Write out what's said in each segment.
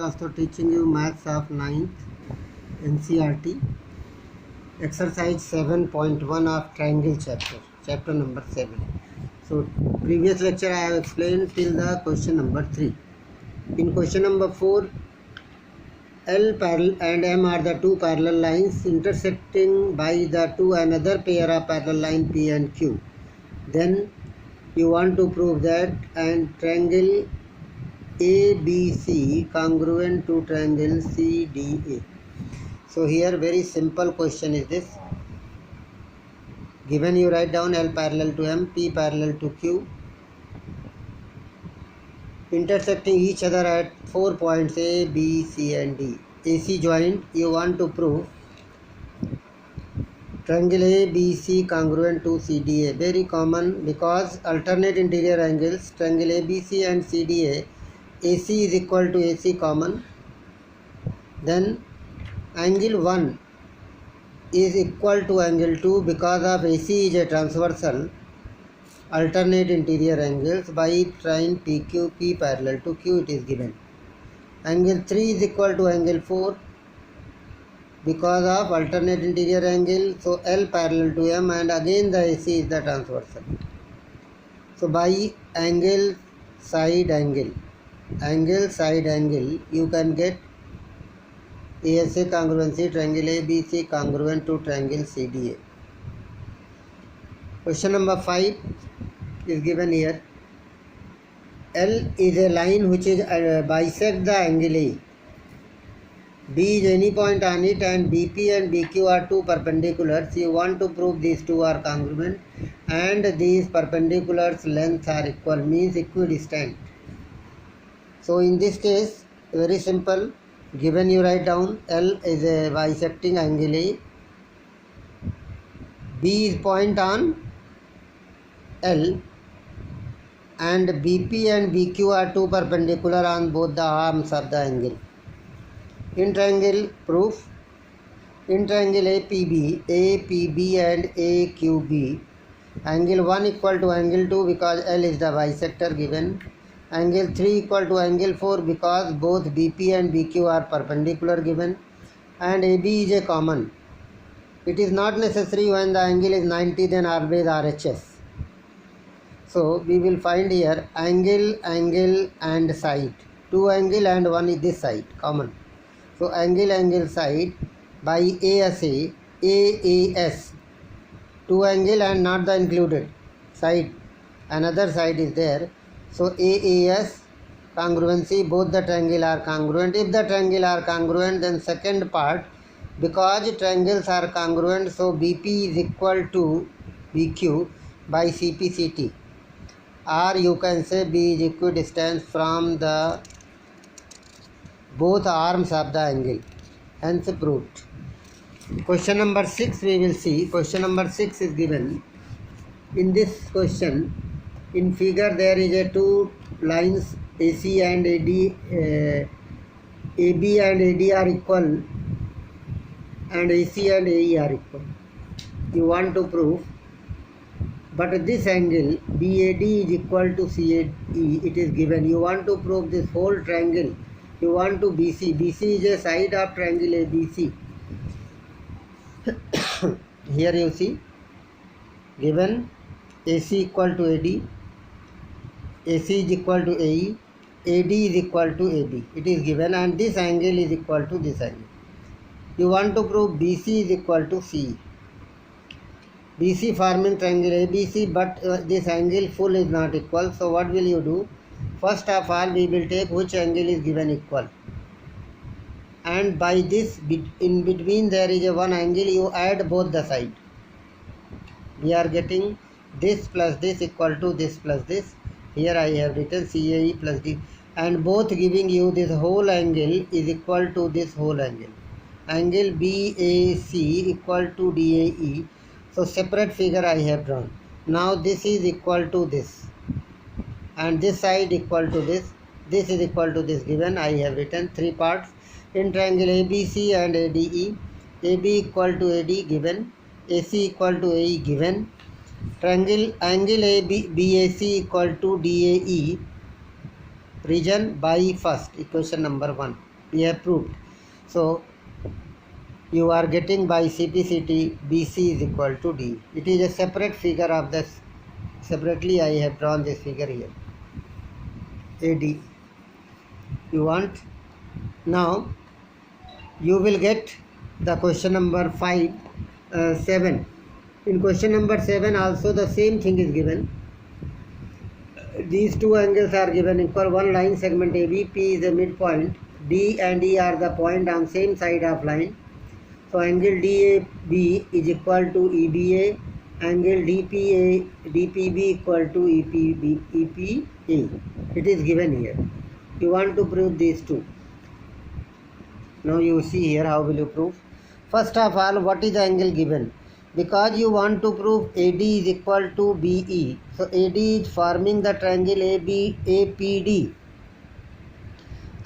Also teaching you maths of 9th NCERT exercise 7.1 of triangle chapter number 7. So previous lecture I have explained till the question number 3. In question number 4, L parallel and M are the two parallel lines intersecting by the two another pair of parallel line P and Q. Then you want to prove that and triangle ABC congruent to triangle CDA. So here very simple question is this. Given you write down L parallel to M, P parallel to Q, intersecting each other at 4 points A, B, C and D. AC joint, you want to prove triangle ABC congruent to CDA. Very common because alternate interior angles, triangle ABC and CDA, AC is equal to AC common. Then angle 1 is equal to angle 2 because of AC is a transversal alternate interior angles by trine PQ, P parallel to Q it is given. Angle 3 is equal to angle 4 because of alternate interior angle, so L parallel to M and again the AC is the transversal. So by angle side angle you can get ASA congruency triangle ABC congruent to triangle CDA. Question number 5 is given here. L is a line which is bisect the angle A. B is any point on it and BP and BQ are two perpendiculars. You want to prove these two are congruent and these perpendiculars lengths are equal, means equidistant. So in this case very simple. Given you write down L is a bisecting angle A, B is point on L and BP and BQ are two perpendicular on both the arms of the angle. In triangle proof, in triangle APB and AQB, angle 1 equal to angle 2 because L is the bisector given. Angle 3 equal to angle 4 because both BP and BQ are perpendicular given, and AB is a common. It is not necessary when the angle is 90, then always RHS. So we will find here angle and side. Two angle and one is this side common. So angle side by ASA, AAS. Two angle and not the included side. Another side is there. So AAS congruency, both the triangle are congruent. If the triangle are congruent, then second part, because triangles are congruent, so BP is equal to BQ by CPCT. Or you can say B is equidistant from the both arms of the angle. Hence proved. Question number 6 we will see. Question number 6 is given. In this question, in figure there is a two lines AC and AD, AB and AD are equal and AC and AE are equal. You want to prove, but this angle BAD is equal to CAE, it is given. You want to prove this whole triangle. You want to BC. BC is a side of triangle ABC. Here you see given AC equal to AD, AC is equal to AE, AD is equal to AB. It is given and this angle is equal to this angle. You want to prove BC is equal to CE. BC forming triangle ABC, but this angle full is not equal. So what will you do? First of all we will take which angle is given equal. And by this in between there is a one angle, you add both the side. We are getting this plus this equal to this plus this. Here I have written CAE plus D and both giving you this whole angle is equal to this whole angle. Angle BAC equal to DAE. So separate figure I have drawn. Now this is equal to this and this side equal to this. This is equal to this given. I have written three parts. In triangle ABC and ADE, AB equal to AD given, AC equal to AE given. Triangle angle BAC equal to DAE region by first, equation number 1. We have proved. So, you are getting by CPCT BC is equal to D. It is a separate figure of this. Separately I have drawn this figure here. AD. You want? Now, you will get the question number 7. In question number 7 also the same thing is given. These two angles are given for one line segment AB. P is the midpoint. D and E are the point on same side of line. So angle DAB is equal to EBA. Angle DPB equal to EPA. It is given here. You want to prove these two. Now you see here how will you prove. First of all, what is the angle given? Because you want to prove AD is equal to BE. So AD is forming the triangle APD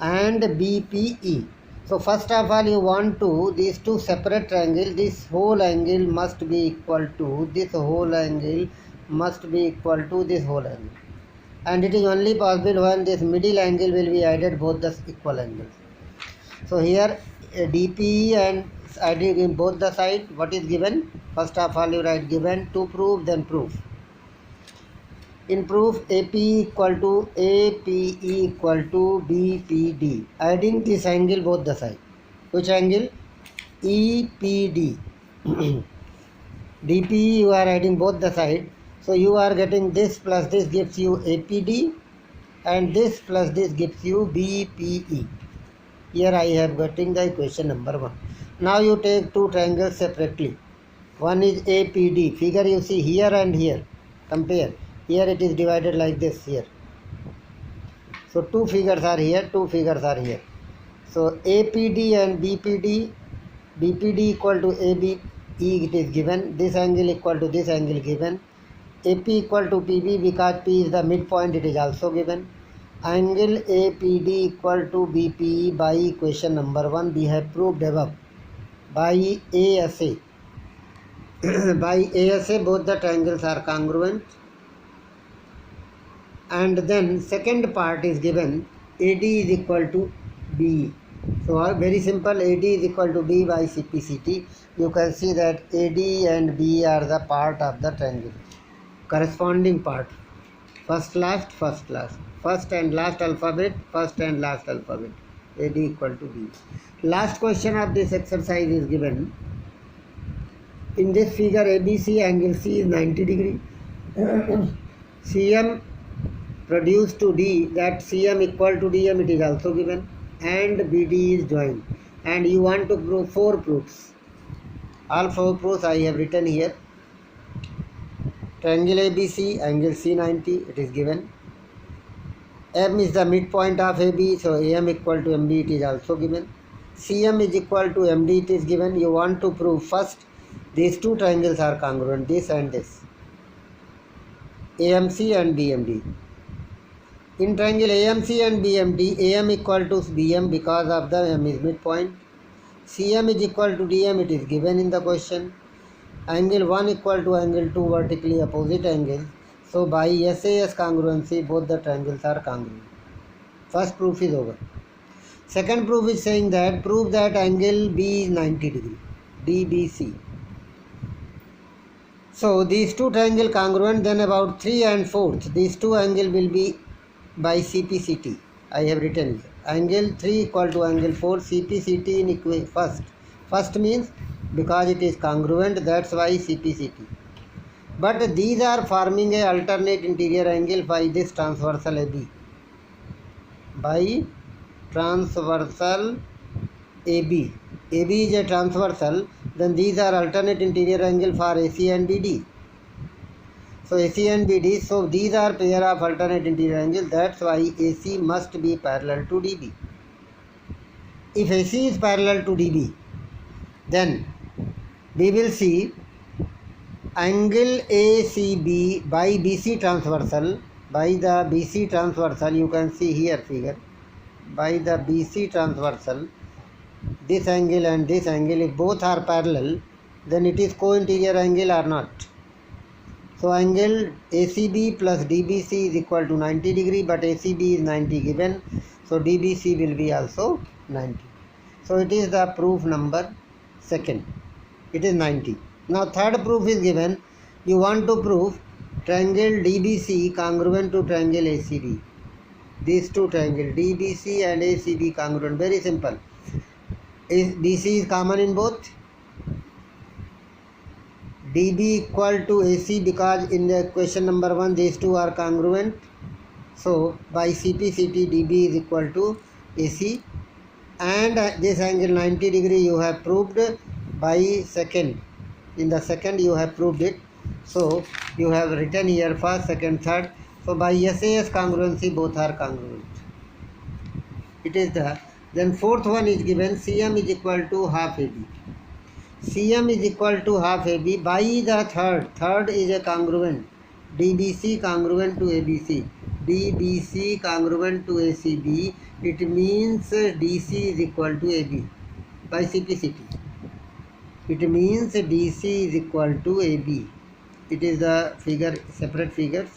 and BPE. So first of all you want to these two separate triangles, this whole angle must be equal to this whole angle must be equal to this whole angle. And it is only possible when this middle angle will be added both the equal angles. So here DPE and added in both the side. What is given? First of all you write given, to prove, then proof. In proof, APE equal to BPD. Adding this angle both the side. Which angle? EPD. DPE you are adding both the side. So you are getting this plus this gives you APD and this plus this gives you BPE. Here I have getting the equation number 1. Now you take two triangles separately. One is APD. Figure you see here and here. Compare. Here it is divided like this here. So two figures are here, two figures are here. So APD and BPD, BPD equal to ABE it is given. This angle equal to this angle given. AP equal to PB because P is the midpoint, it is also given. Angle APD equal to BPE by equation number 1 we have proved above. By ASA. By ASA both the triangles are congruent. And then second part is given, AD is equal to B. So very simple, AD is equal to B by CPCT. You can see that AD and B are the part of the triangle. Corresponding part. First last, first last. First and last alphabet, first and last alphabet. AD equal to B. Last question of this exercise is given. In this figure ABC angle C is 90 degree. CM produced to D, that CM equal to DM it is also given, and BD is joined, and you want to prove 4 proofs. All 4 proofs I have written here. Triangle ABC, angle C90 it is given. M is the midpoint of AB, so AM equal to MB it is also given. CM is equal to MD it is given. You want to prove first these two triangles are congruent, this and this, AMC and BMD. In triangle AMC and BMD, AM equal to BM because of the M is midpoint. CM is equal to DM, it is given in the question. Angle 1 equal to angle 2 vertically opposite angles. So by SAS congruency, both the triangles are congruent. First proof is over. Second proof is saying that prove that angle B is 90 degree, DBC. So these two triangles congruent, then about 3 and 4th, these two angles will be by CPCT. I have written here. Angle 3 equal to angle 4, CPCT in equation first. First means because it is congruent, that's why CPCT. But these are forming a alternate interior angle by this transversal AB. By transversal AB. AB is a transversal, then these are alternate interior angle for AC and BD. So AC and BD, so these are pair of alternate interior angles, that's why AC must be parallel to DB. If AC is parallel to DB, then we will see angle ACB by BC transversal, by the BC transversal, you can see here figure, by the BC transversal, this angle and this angle, if both are parallel, then it is co-interior angle or not. So angle ACB plus DBC is equal to 90 degree, but ACB is 90 given, so DBC will be also 90. So it is the proof number second. It is 90. Now third proof is given. You want to prove triangle DBC congruent to triangle ACB. These two triangles DBC and ACB congruent. Very simple. BC is common in both. DB equal to AC because in the question number 1 these two are congruent. So by CP/CT DB is equal to AC, and this angle 90 degree you have proved by second. In the second you have proved it. So you have written here first, second, third. So by SAS congruency both are congruent. It is the then fourth one is given. CM is equal to half AB. CM is equal to half AB by the third. Third is a congruent. DBC congruent to ABC. DBC congruent to ACB. It means DC is equal to AB by CP/CT. It means DC is equal to AB. It is the figure, separate figures.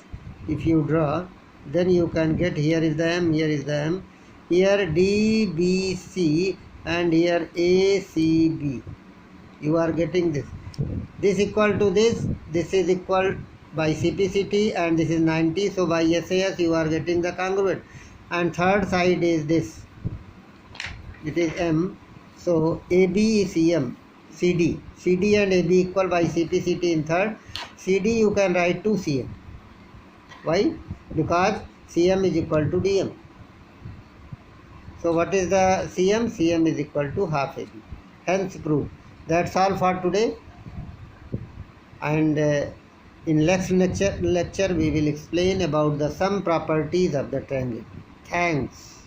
If you draw, then you can get, here is the M, here is the M. Here DBC and here ACB. You are getting this. This equal to this. This is equal by CP/CT and this is 90. So by SAS you are getting the congruent. And third side is this. It is M. So AB is CM. CD. CD and AB equal by CP/CT in third. CD you can write to CM. Why? Because CM is equal to DM. So what is the CM? CM is equal to half AB. Hence proved. That's all for today. And in next lecture we will explain about the sum properties of the triangle. Thanks.